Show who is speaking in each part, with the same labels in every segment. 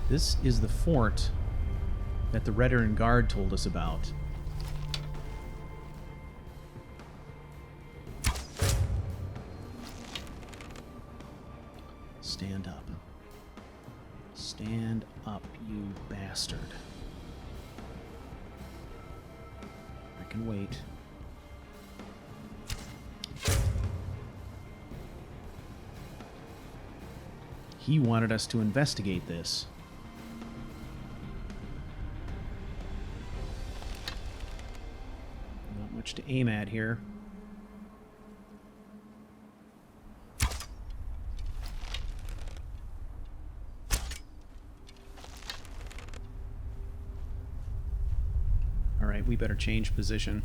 Speaker 1: This is the fort that the Veteran Guard told us about. Stand up. Stand up, you bastard. I can wait. He wanted us to investigate this. Not much to aim at here. Alright, we better change position.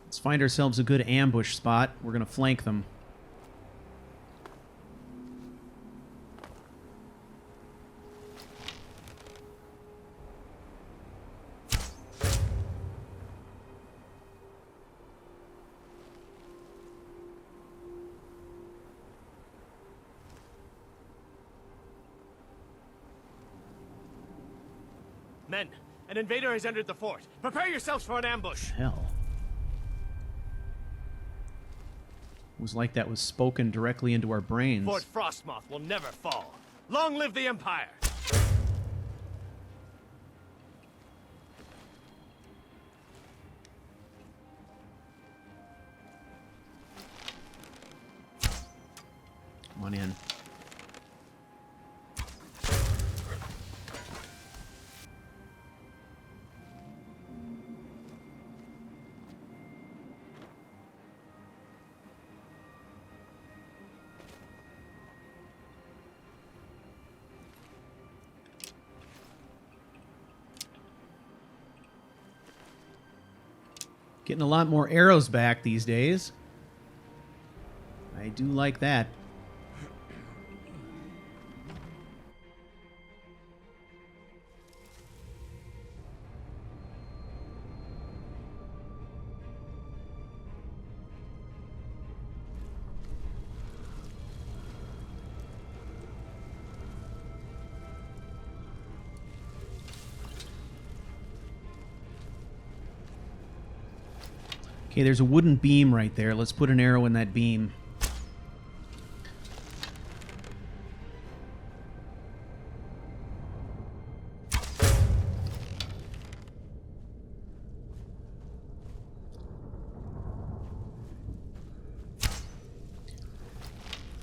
Speaker 1: Let's find ourselves a good ambush spot. We're going to flank them.
Speaker 2: Men, an invader has entered the fort. Prepare yourselves for an ambush.
Speaker 1: Hell. It was like that was spoken directly into our brains.
Speaker 2: Fort Frostmoth will never fall. Long live the Empire!
Speaker 1: Come on in. Getting a lot more arrows back these days. I do like that. Okay, there's a wooden beam right there. Let's put an arrow in that beam.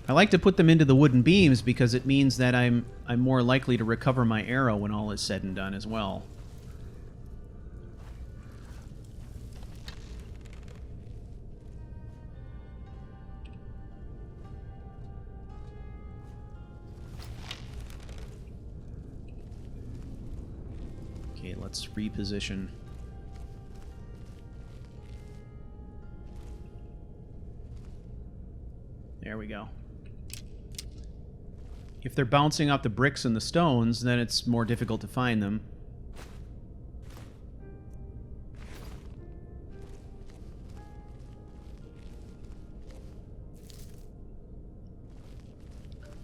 Speaker 1: I like to put them into the wooden beams because it means that I'm more likely to recover my arrow when all is said and done as well. Okay, let's reposition. There we go. If they're bouncing off the bricks and the stones, then it's more difficult to find them.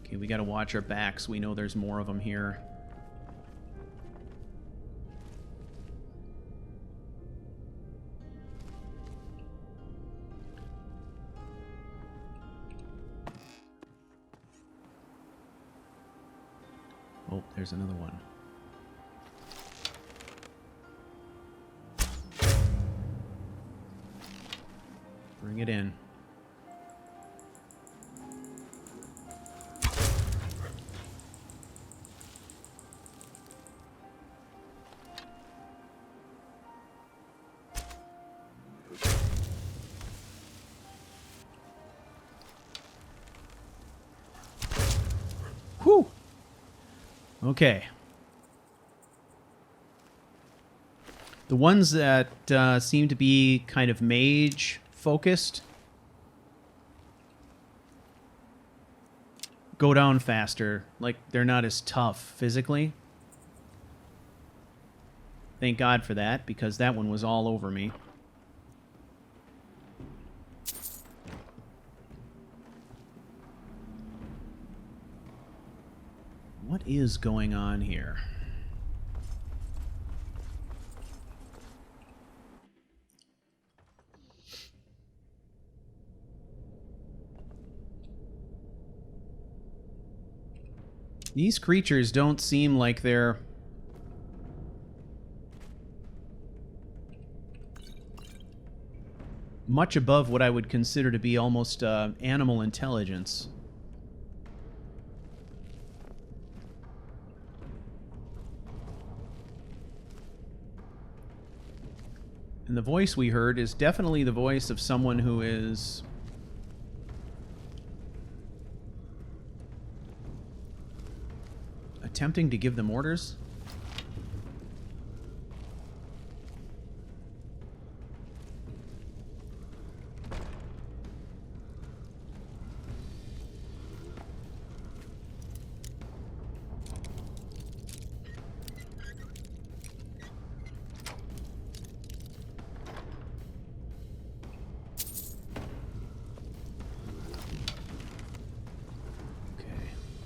Speaker 1: Okay, we gotta watch our backs. We know there's more of them here. Oh, there's another one. Bring it in. Whew! Okay. The ones that seem to be kind of mage-focused go down faster. Like, they're not as tough physically. Thank God for that, because that one was all over me. What is going on here? These creatures don't seem like they're much above what I would consider to be almost animal intelligence. And the voice we heard is definitely the voice of someone who is attempting to give them orders.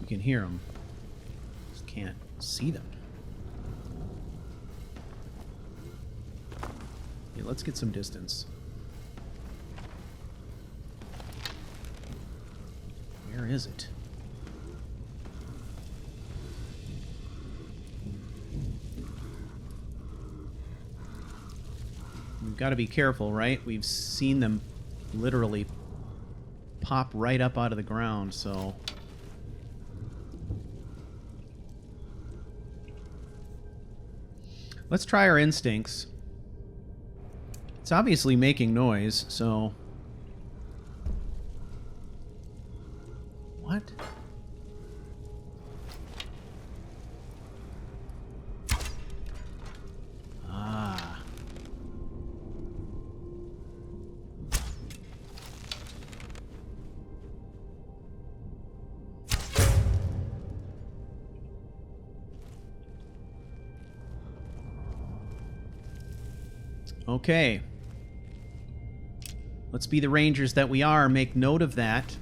Speaker 1: Can hear them. Just can't see them. Yeah, let's get some distance. Where is it? We've got to be careful, right? We've seen them literally pop right up out of the ground, so... Let's try our instincts. It's obviously making noise, so... What? Ah. Okay. Let's be the rangers that we are. Make note of that.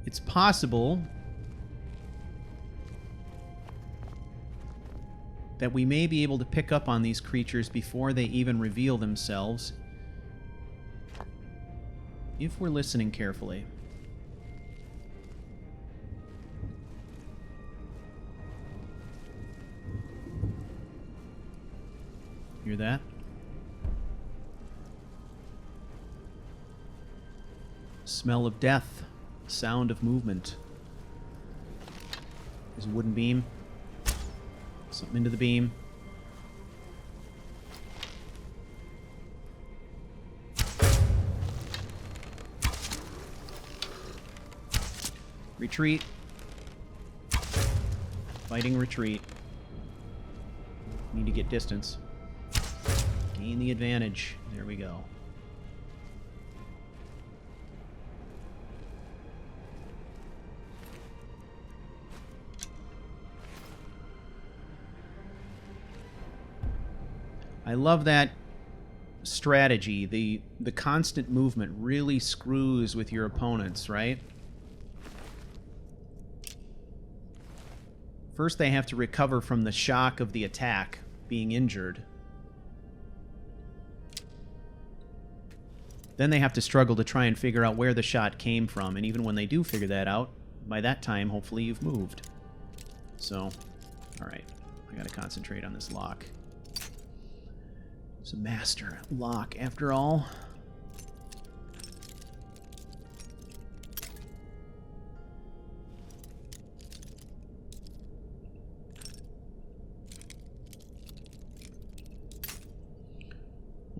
Speaker 1: It's possible that we may be able to pick up on these creatures before they even reveal themselves, if we're listening carefully. Hear that? Smell of death. Sound of movement. There's a wooden beam. Something into the beam. Retreat. Fighting retreat. Need to get distance. Gain the advantage. There we go. I love that strategy. The constant movement really screws with your opponents, right? First they have to recover from the shock of the attack, being injured. Then they have to struggle to try and figure out where the shot came from, and even when they do figure that out, by that time, hopefully you've moved. So, alright. I gotta concentrate on this lock. It's a master lock, after all.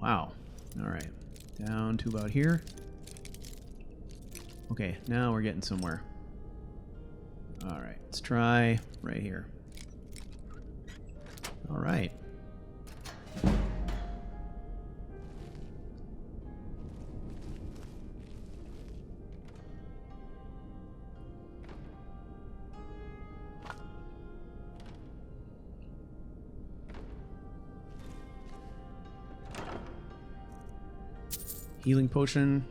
Speaker 1: Wow. Alright. Down to about here. Okay, now we're getting somewhere. Alright, let's try right here. Alright. Healing potion.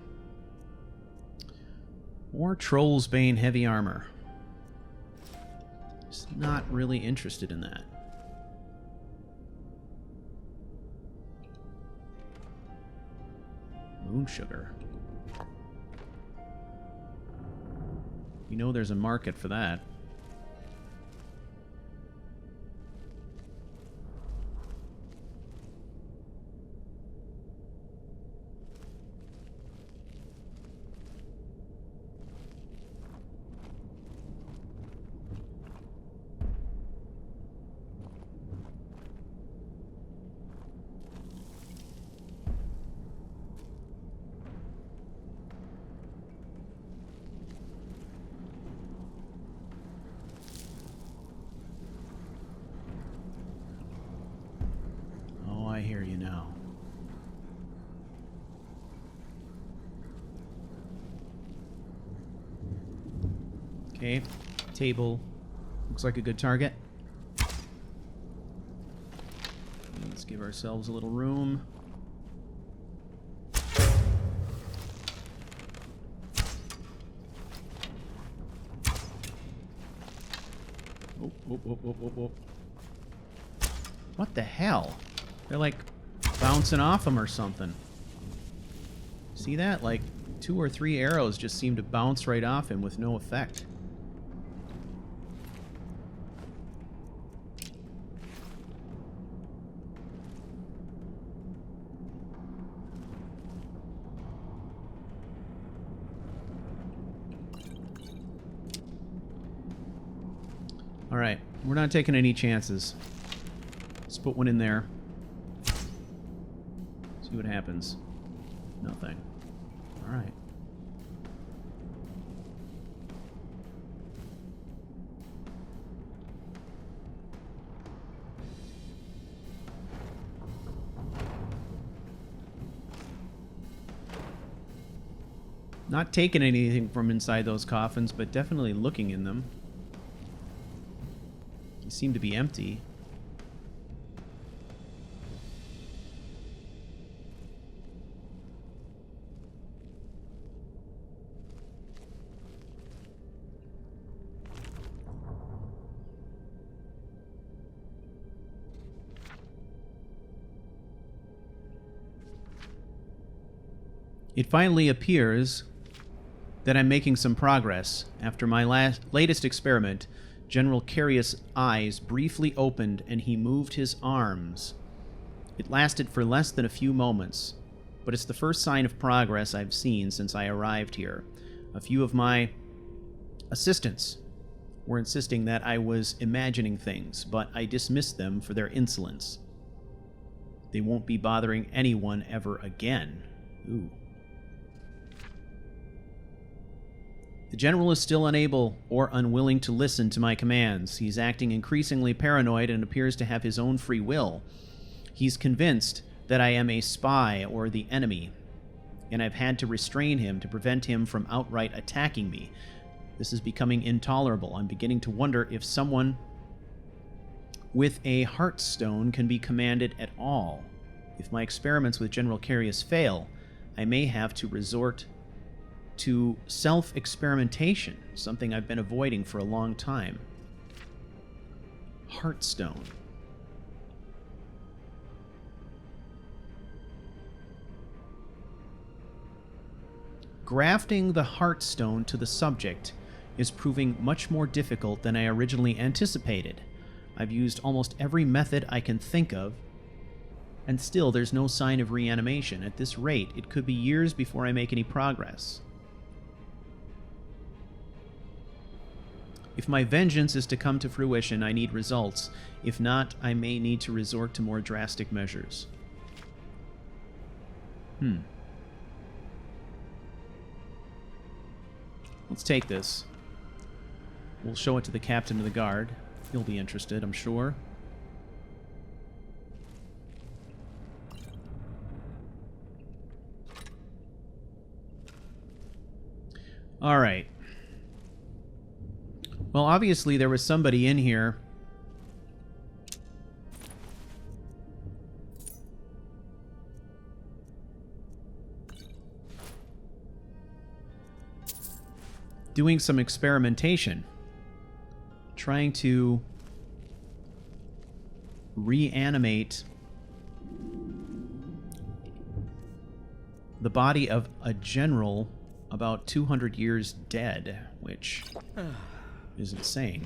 Speaker 1: Or Troll's Bane heavy armor. Just not really interested in that. Moon sugar. You know there's a market for that. I hear you now. Okay, table. Looks like a good target. Let's give ourselves a little room. Oh, oh, oh, oh, oh, oh. What the hell? They're like bouncing off him or something. See that? Like 2 or 3 arrows just seem to bounce right off him with no effect. Alright, we're not taking any chances. Let's put one in there. See what happens. Nothing. Alright. Not taking anything from inside those coffins, but definitely looking in them. They seem to be empty. It finally appears that I'm making some progress. After my latest experiment, General Carius' eyes briefly opened and he moved his arms. It lasted for less than a few moments, but it's the first sign of progress I've seen since I arrived here. A few of my assistants were insisting that I was imagining things, but I dismissed them for their insolence. They won't be bothering anyone ever again. Ooh. The general is still unable or unwilling to listen to my commands. He's acting increasingly paranoid and appears to have his own free will. He's convinced that I am a spy or the enemy, and I've had to restrain him to prevent him from outright attacking me. This is becoming intolerable. I'm beginning to wonder if someone with a Heartstone can be commanded at all. If my experiments with General Carius fail, I may have to resort to self-experimentation, something I've been avoiding for a long time. Heartstone. Grafting the Heartstone to the subject is proving much more difficult than I originally anticipated. I've used almost every method I can think of, and still there's no sign of reanimation. At this rate, it could be years before I make any progress. If my vengeance is to come to fruition, I need results. If not, I may need to resort to more drastic measures. Let's take this. We'll show it to the captain of the guard. He'll be interested, I'm sure. All right. Well, obviously there was somebody in here. doing some experimentation, trying to reanimate the body of a general about 200 years dead, which is insane.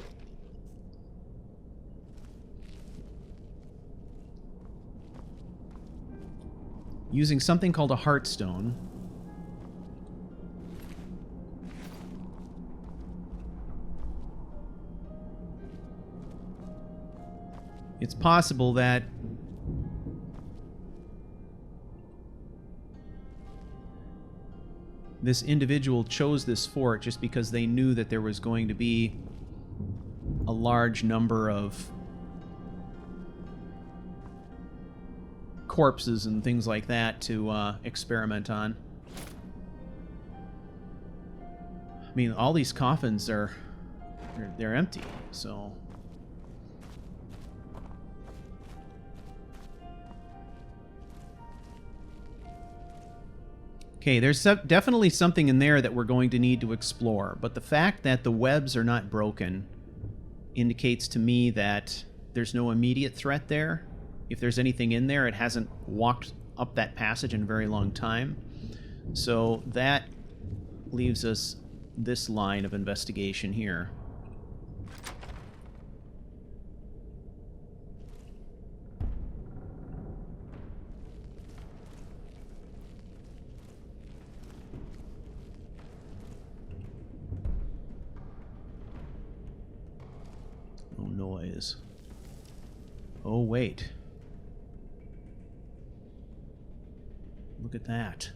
Speaker 1: Using something called a heartstone. It's possible that this individual chose this fort just because they knew that there was going to be a large number of corpses and things like that to experiment on. I mean, all these coffins are they're empty, so okay, there's definitely something in there that we're going to need to explore, but the fact that the webs are not broken indicates to me that there's no immediate threat there. If there's anything in there, it hasn't walked up that passage in a very long time. So that leaves us this line of investigation here. No noise. Oh, wait. Look at that.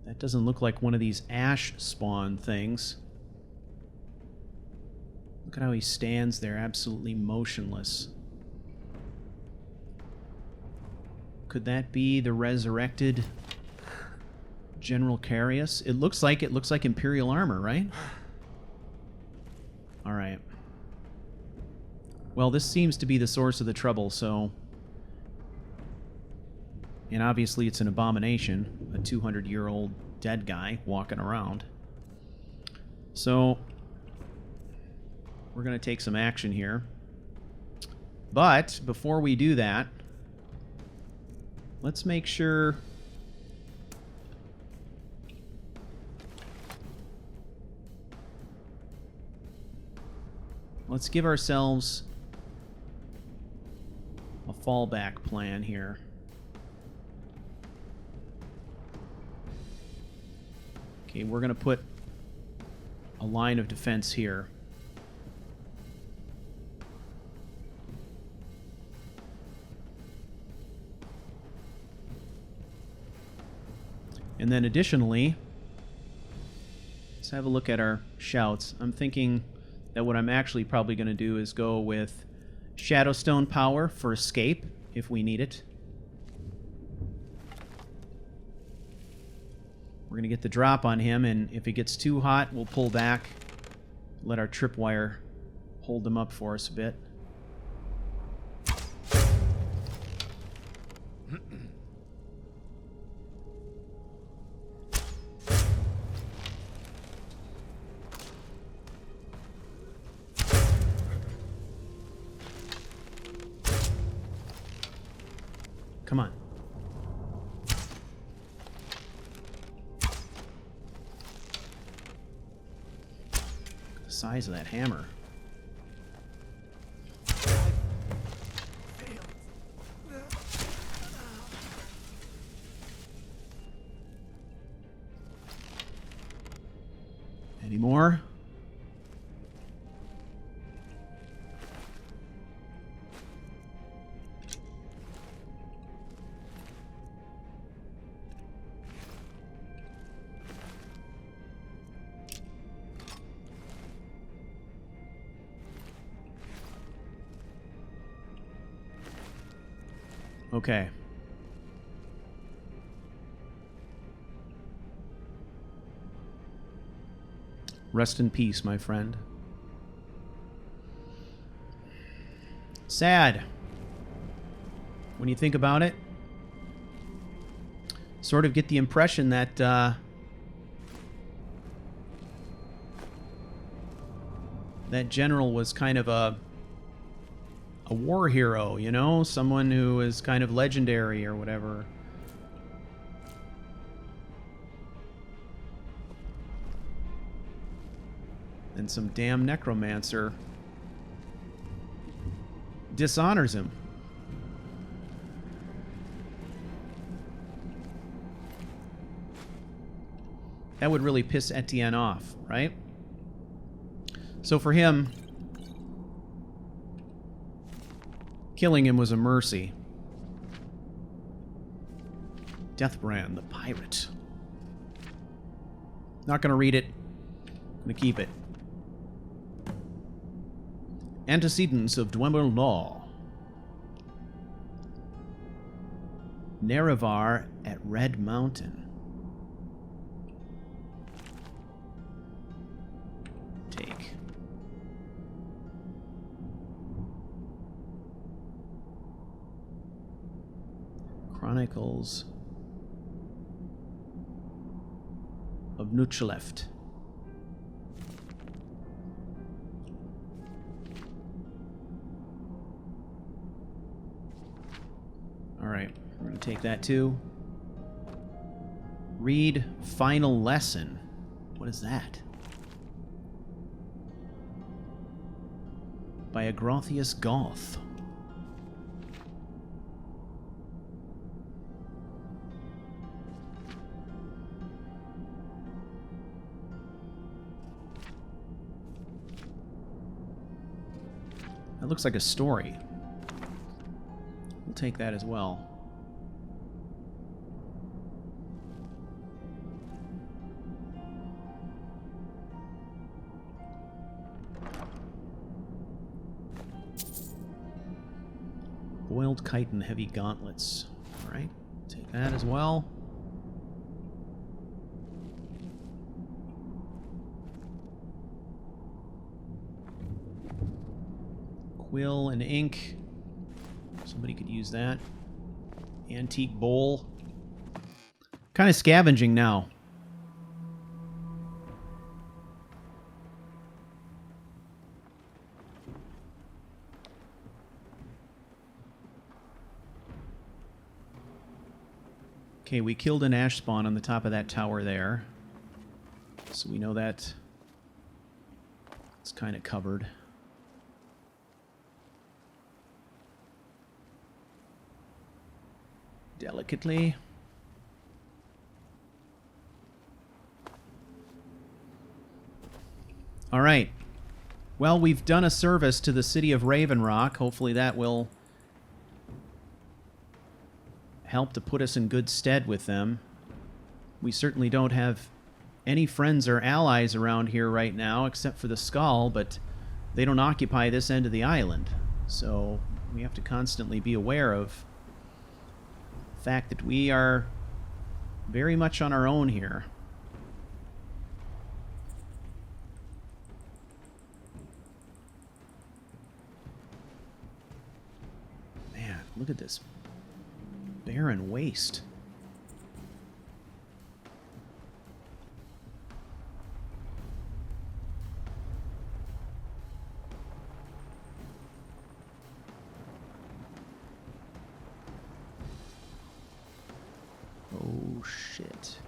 Speaker 1: That doesn't look like one of these ash spawn things. Look at how he stands there, absolutely motionless. Could that be the resurrected General Carius? It looks like Imperial armor, right? All right. Well, this seems to be the source of the trouble, so... And obviously it's an abomination, a 200-year-old dead guy walking around. So, we're going to take some action here. But, before we do that, let's make sure... Let's give ourselves a fallback plan here. Okay, we're going to put a line of defense here. And then additionally, let's have a look at our shouts. I'm thinking that what I'm actually probably going to do is go with Shadowstone power for escape, if we need it. We're going to get the drop on him, and if it gets too hot, we'll pull back, let our tripwire hold him up for us a bit. Come on. The size of that hammer. Any more? Okay. Rest in peace, my friend. Sad. When you think about it, sort of get the impression that that general was kind of a war hero, you know? Someone who is kind of legendary or whatever. And some damn necromancer dishonors him. That would really piss Ettient off, right? So for him, killing him was a mercy. Deathbrand, the pirate. Not going to read it. Going to keep it. Antecedents of Dwemer law. Nerevar at Red Mountain. Take. Chronicles of Nuchleft. Alright, we're going to take that too. Read Final Lesson. What is that? By Agrothius Goth. That looks like a story. We'll take that as well. Boiled chitin heavy gauntlets. Alright, take that as well. Quill and ink. Somebody could use that. Antique bowl. Kind of scavenging now. Okay, we killed an ash spawn on the top of that tower there. So we know that it's kind of covered. Delicately. All right. Well, we've done a service to the city of Ravenrock. Hopefully that will help to put us in good stead with them. We certainly don't have any friends or allies around here right now, except for the Skull, but they don't occupy this end of the island. So we have to constantly be aware of the fact that we are very much on our own here. Man, look at this barren waste. Oh, shit.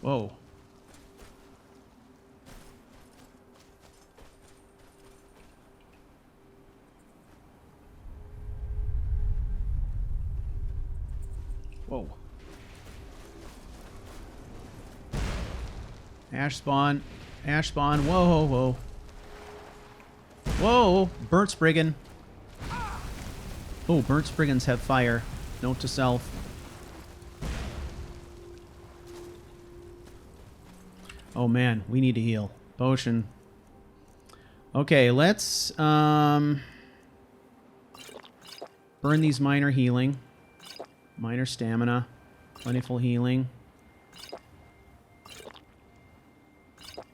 Speaker 1: Whoa. Whoa. Ash spawn. Ash spawn. Whoa, whoa, whoa. Whoa! Burnt Spriggan. Oh, Burnt Spriggans have fire. Note to self. Oh man, we need to heal. Potion. Okay, let's Burn these minor healing. Minor stamina. Plentiful healing.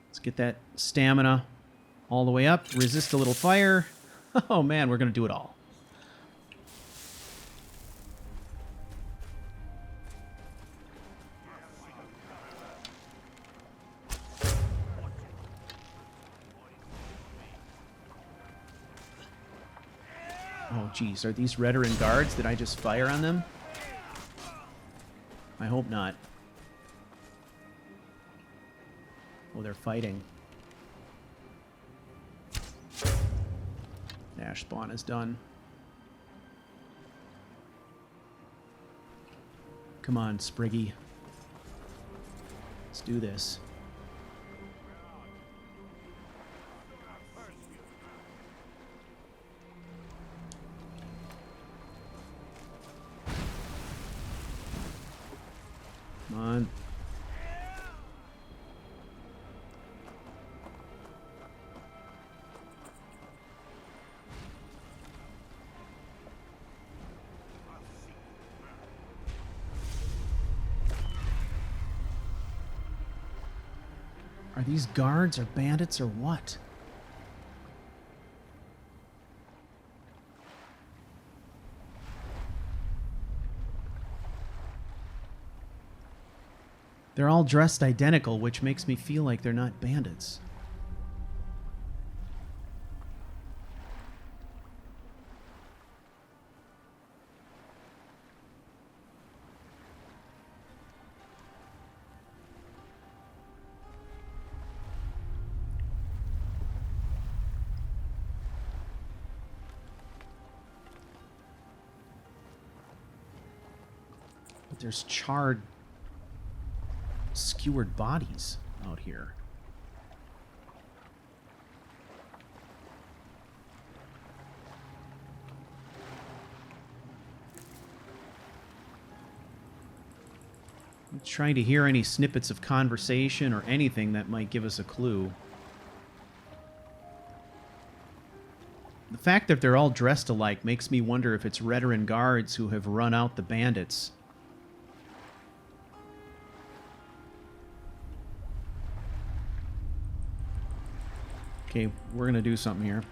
Speaker 1: Let's get that stamina all the way up. Resist a little fire. Oh man, we're going to do it all. Oh, geez. Are these veteran guards? Did I just fire on them? I hope not. Oh, they're fighting. Ash spawn is done. Come on, Spriggy. Let's do this. Come on. Are these guards or bandits or what? They're all dressed identical, which makes me feel like they're not bandits. But there's charred, skewered bodies out here. I'm trying to hear any snippets of conversation or anything that might give us a clue. The fact that they're all dressed alike makes me wonder if it's veteran guards who have run out the bandits. Okay, we're going to do something here.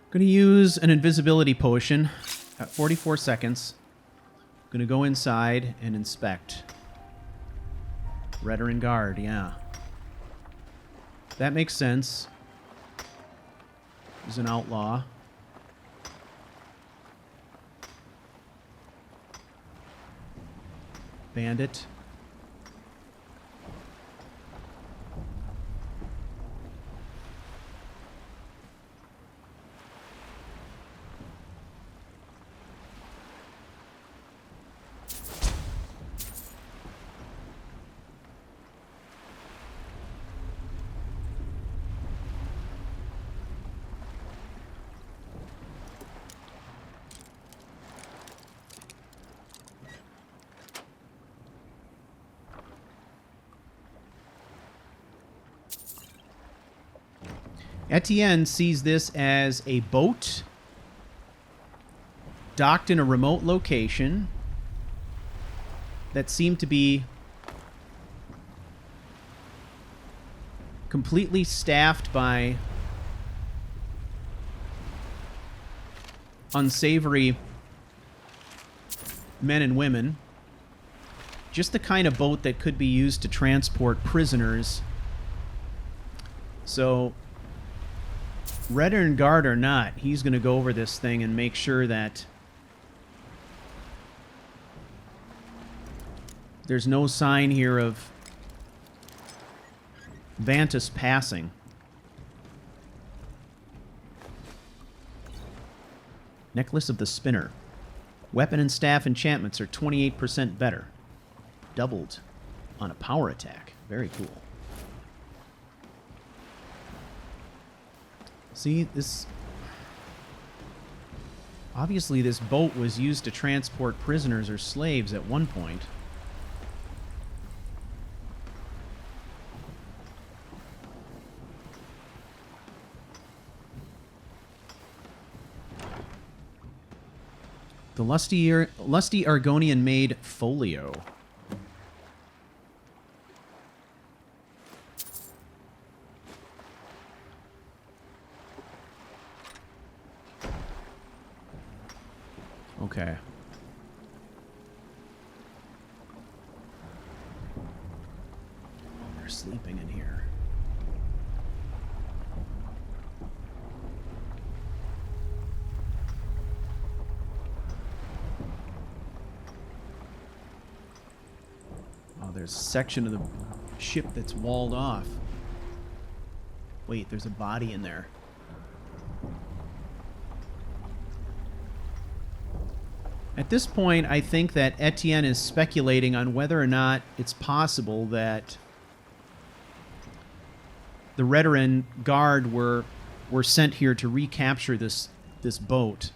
Speaker 1: Going to use an invisibility potion at 44 seconds. Going to go inside and inspect. Veteran guard, yeah. That makes sense. He's an outlaw. Bandit. Etienne sees this as a boat docked in a remote location that seemed to be completely staffed by unsavory men and women. Just the kind of boat that could be used to transport prisoners. So, veteran guard or not, he's going to go over this thing and make sure that there's no sign here of Vantus passing. Necklace of the Spinner. Weapon and staff enchantments are 28% better. Doubled on a power attack. Very cool. See, this... Obviously, this boat was used to transport prisoners or slaves at one point. The lusty Argonian made folio. Okay. Oh, they're sleeping in here. Oh, there's a section of the ship that's walled off. Wait, there's a body in there. At this point, I think that Etienne is speculating on whether or not it's possible that the Redoran Guard were sent here to recapture this boat.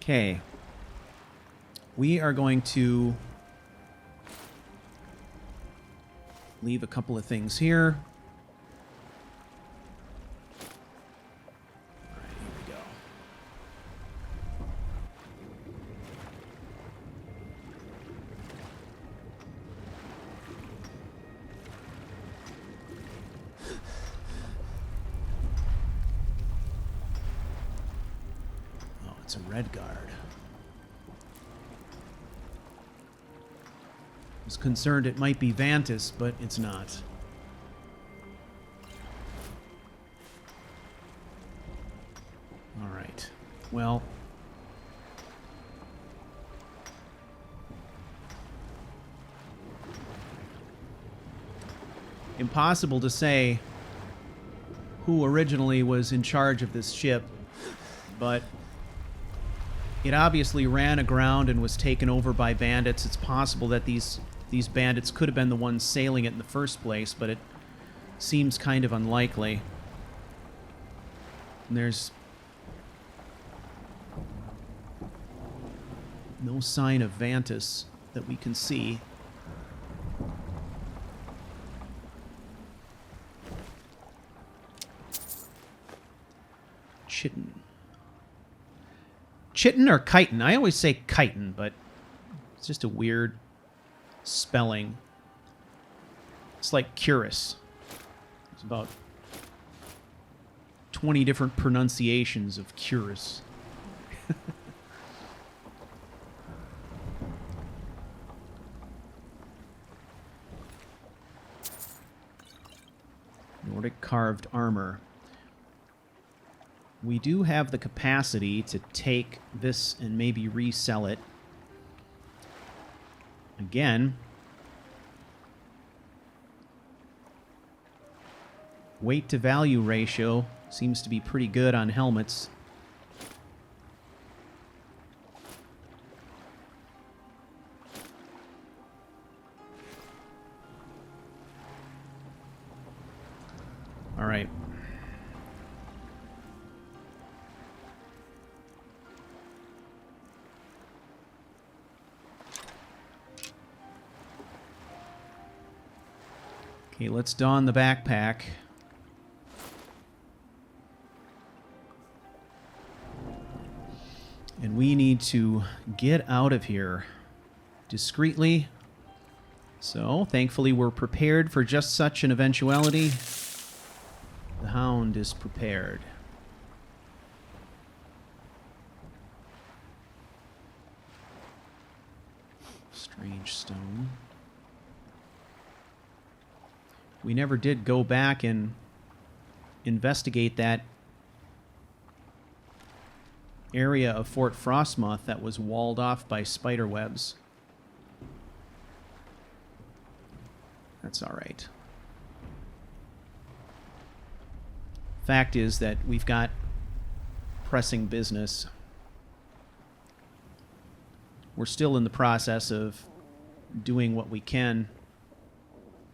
Speaker 1: Okay. We are going to leave a couple of things here. It's a red guard. I was concerned it might be Vantis, but it's not. All right. Well, impossible to say who originally was in charge of this ship, but it obviously ran aground and was taken over by bandits. It's possible that these bandits could have been the ones sailing it in the first place, but it seems kind of unlikely. And there's no sign of Vantis that we can see. Chitin or chitin? I always say chitin, but it's just a weird spelling. It's like Curus. There's about 20 different pronunciations of Curus. Nordic carved armor. We do have the capacity to take this and maybe resell it. Again, weight to value ratio seems to be pretty good on helmets. All right. Okay, let's don the backpack. And we need to get out of here discreetly. So, thankfully, we're prepared for just such an eventuality. The Hound is prepared. Strange stone. We never did go back and investigate that area of Fort Frostmoth that was walled off by spider webs. That's all right. Fact is that we've got pressing business. We're still in the process of doing what we can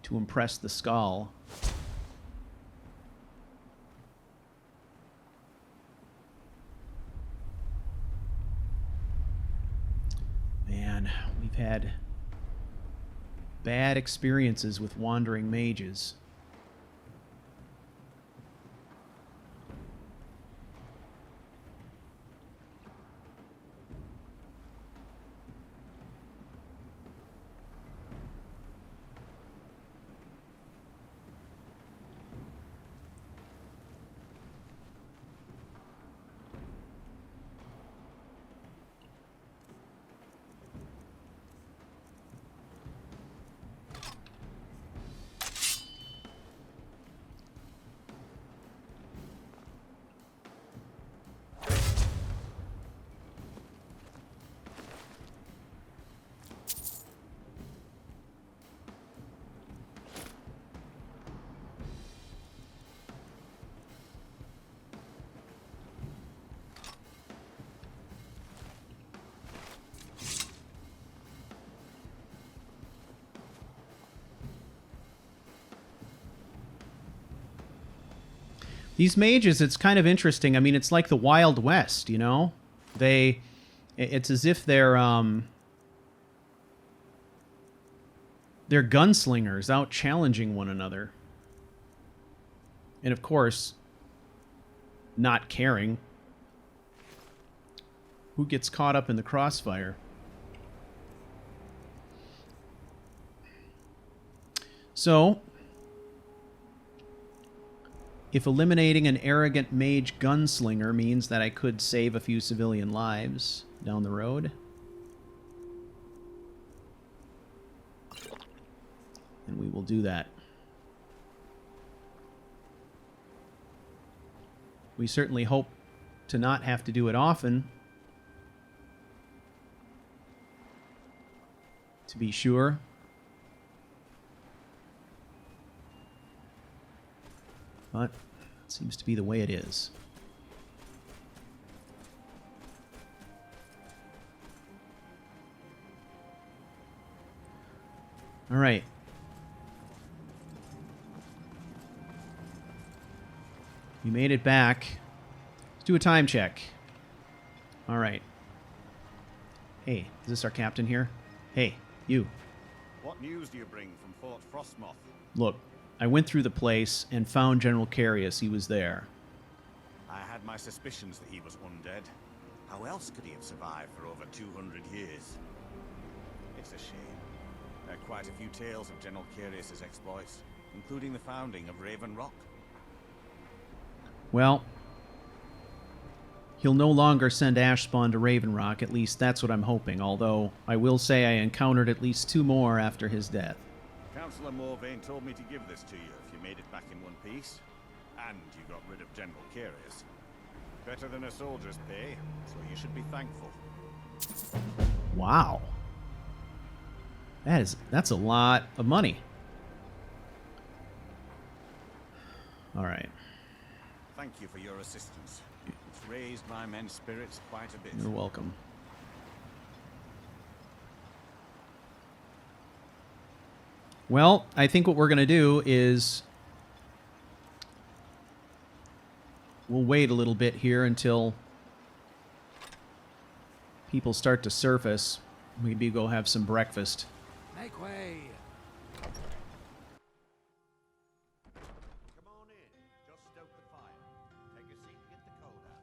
Speaker 1: to impress the Skull. Man, we've had bad experiences with wandering mages. These mages, it's kind of interesting. I mean, it's like the Wild West, you know? It's as if they're gunslingers out challenging one another. And of course, not caring who gets caught up in the crossfire. So, if eliminating an arrogant mage gunslinger means that I could save a few civilian lives down the road, then we will do that. We certainly hope to not have to do it often, to be sure. But it seems to be the way it is. All right. You made it back. Let's do a time check. All right. Hey, is this our captain here? Hey, you.
Speaker 3: What news do you bring from Fort Frostmoth?
Speaker 1: Look, I went through the place and found General Carius. He was there.
Speaker 3: I had my suspicions that he was undead. How else could he have survived for over 200 years? It's a shame. There are quite a few tales of General Carius's exploits, including the founding of Raven Rock.
Speaker 1: Well, he'll no longer send Ashspawn to Raven Rock. At least that's what I'm hoping, although I will say I encountered at least 2 more after his death.
Speaker 3: Councillor Morvain told me to give this to you if you made it back in one piece. And you got rid of General Carius. Better than a soldier's pay, so you should be thankful.
Speaker 1: Wow. That's a lot of money. All right.
Speaker 3: Thank you for your assistance. It's raised my men's spirits quite a bit.
Speaker 1: You're welcome. Well, I think what we're going to do is we'll wait a little bit here until people start to surface. Maybe go have some breakfast.
Speaker 2: Make way.
Speaker 4: Come on in. Just stoke the fire. Take a seat and get the cold out.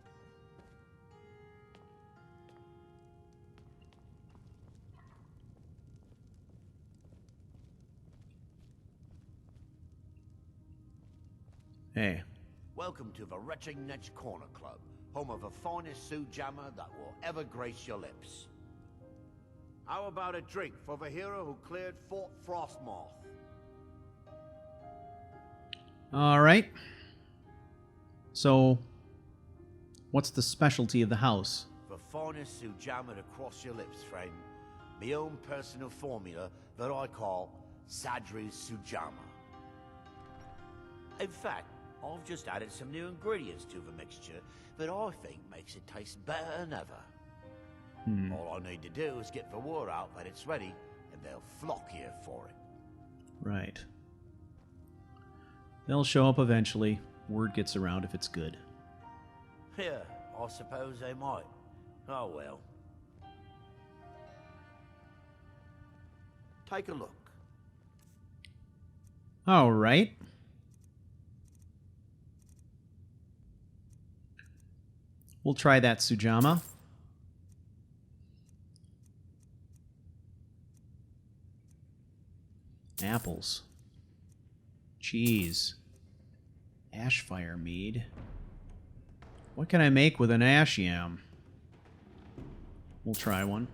Speaker 1: Hey.
Speaker 4: Welcome to the Retching Netch Corner Club, home of the finest suit jammer that will ever grace your lips. How about a drink for the hero who cleared Fort Frostmoth?
Speaker 1: All right. So, what's the specialty of the house?
Speaker 4: The finest suit jammer to cross your lips, friend. My own personal formula that I call Sadri's Sujama. In fact, I've just added some new ingredients to the mixture that I think makes it taste better than ever. All I need to do is get the word out that it's ready, and they'll flock here for it.
Speaker 1: Right. They'll show up eventually. Word gets around if it's good.
Speaker 4: Yeah, I suppose they might. Oh well. Take a look.
Speaker 1: All right. We'll try that Sujama. Apples. Cheese. Ashfire mead. What can I make with an ash yam? We'll try one.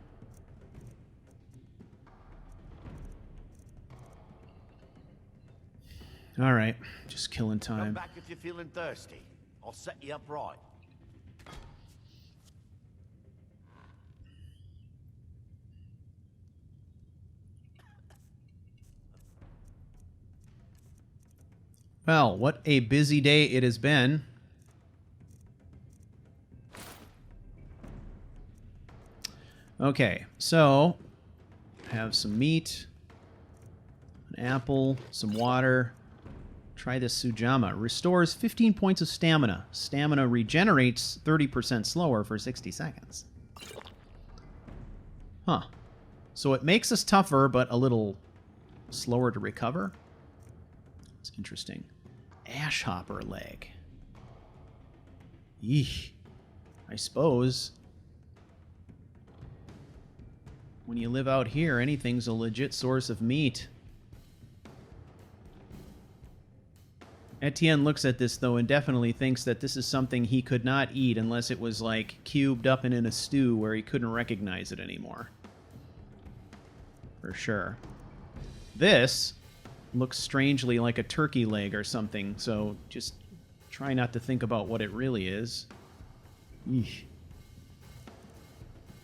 Speaker 1: All right, just killing
Speaker 4: Come
Speaker 1: time.
Speaker 4: back if you're feeling thirsty. I'll set you up right.
Speaker 1: Well, what a busy day it has been. Okay, so have some meat, an apple, some water. Try this Sujama. Restores 15 points of stamina. Stamina regenerates 30% slower for 60 seconds. Huh. So it makes us tougher, but a little slower to recover? It's interesting. Ashhopper leg. Eesh. I suppose when you live out here, anything's a legit source of meat. Etienne looks at this, though, and definitely thinks that this is something he could not eat unless it was, like, cubed up and in a stew where he couldn't recognize it anymore. For sure. This looks strangely like a turkey leg or something, so just try not to think about what it really is. Eesh.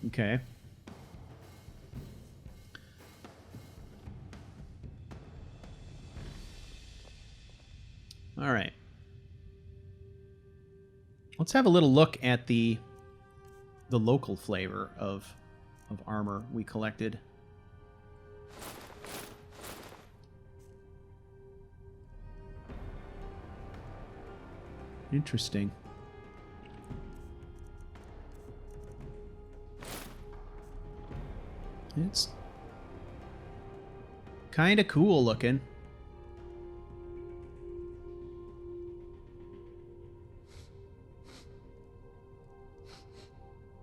Speaker 1: Okay. All right. Let's have a little look at the local flavor of armor we collected. Interesting. It's kind of cool looking.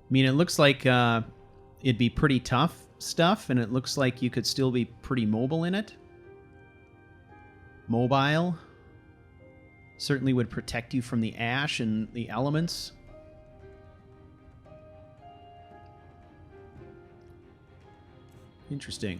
Speaker 1: I mean, it looks like it'd be pretty tough stuff, and it looks like you could still be pretty mobile in it. Mobile. Certainly would protect you from the ash and the elements. Interesting.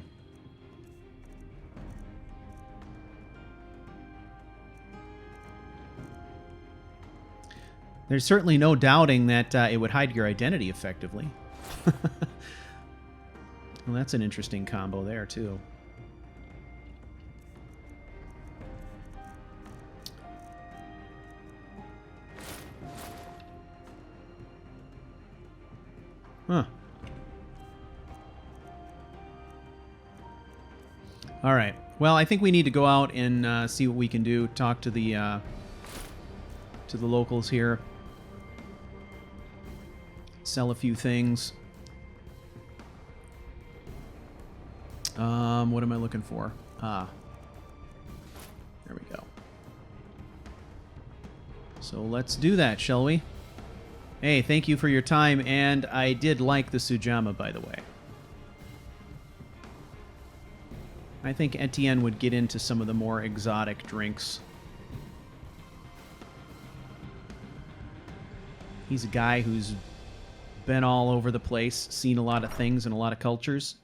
Speaker 1: There's certainly no doubting that it would hide your identity effectively. Well, that's an interesting combo there, too. Huh. All right. Well, I think we need to go out and see what we can do. Talk to the locals here. Sell a few things. What am I looking for? There we go. So let's do that, shall we? Hey, thank you for your time, and I did like the Sujama, by the way. I think Etienne would get into some of the more exotic drinks. He's a guy who's been all over the place, seen a lot of things in a lot of cultures.